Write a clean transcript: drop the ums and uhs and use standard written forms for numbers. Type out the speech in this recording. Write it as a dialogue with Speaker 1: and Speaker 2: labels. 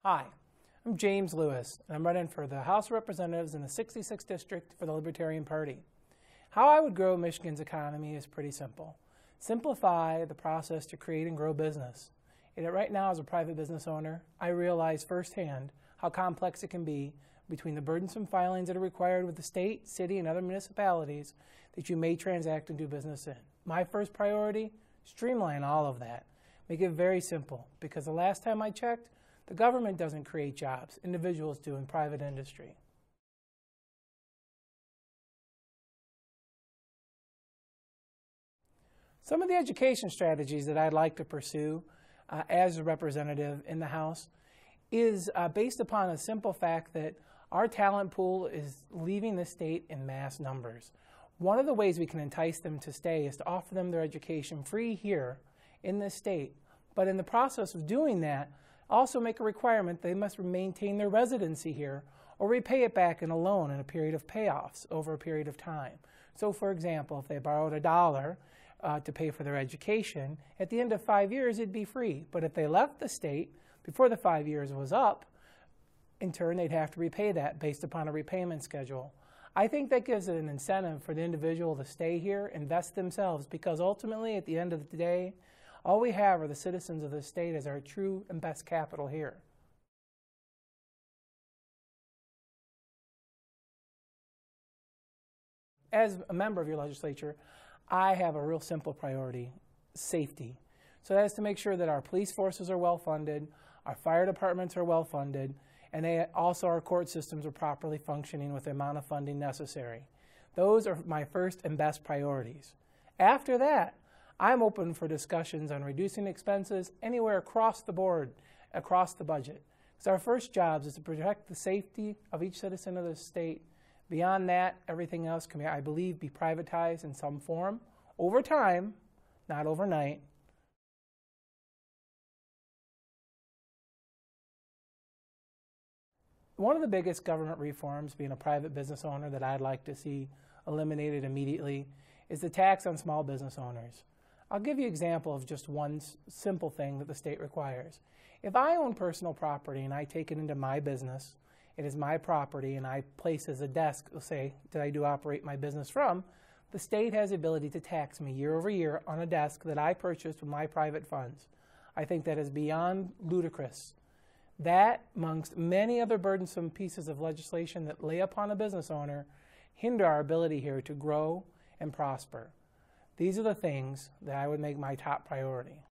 Speaker 1: Hi, I'm James Lewis, and I'm running for the House of Representatives in the 66th District for the Libertarian Party. How I would grow Michigan's economy is pretty simple. Simplify the process to create and grow business. Right now, as a private business owner, I realize firsthand how complex it can be between the burdensome filings that are required with the state, city, and other municipalities that you may transact and do business in. My first priority, streamline all of that. Make it very simple, because the last time I checked, the government doesn't create jobs, individuals do in private industry. Some of the education strategies that I'd like to pursue as a representative in the House is based upon a simple fact that our talent pool is leaving the state in mass numbers. One of the ways we can entice them to stay is to offer them their education free here in this state. But in the process of doing that, also make a requirement they must maintain their residency here or repay it back in a loan in a period of payoffs over a period of time. So for example, if they borrowed $1 to pay for their education, at the end of 5 years it'd be free. But if they left the state before the 5 years was up, in turn they'd have to repay that based upon a repayment schedule. I think that gives it an incentive for the individual to stay here, invest themselves, because ultimately at the end of the day, all we have are the citizens of the state as our true and best capital here. As a member of your legislature, I have a real simple priority: safety. So that is to make sure that our police forces are well funded, our fire departments are well funded, and also our court systems are properly functioning with the amount of funding necessary. Those are my first and best priorities. After that, I'm open for discussions on reducing expenses anywhere across the board, across the budget. Because our first job is to protect the safety of each citizen of the state. Beyond that, everything else can, I believe, be privatized in some form over time, not overnight. One of the biggest government reforms, being a private business owner, that I'd like to see eliminated immediately is the tax on small business owners. I'll give you an example of just one simple thing that the state requires. If I own personal property and I take it into my business, it is my property, and I place as a desk, say, that I do operate my business from, the state has the ability to tax me year over year on a desk that I purchased with my private funds. I think that is beyond ludicrous. That, amongst many other burdensome pieces of legislation that lay upon a business owner, hinder our ability here to grow and prosper. These are the things that I would make my top priority.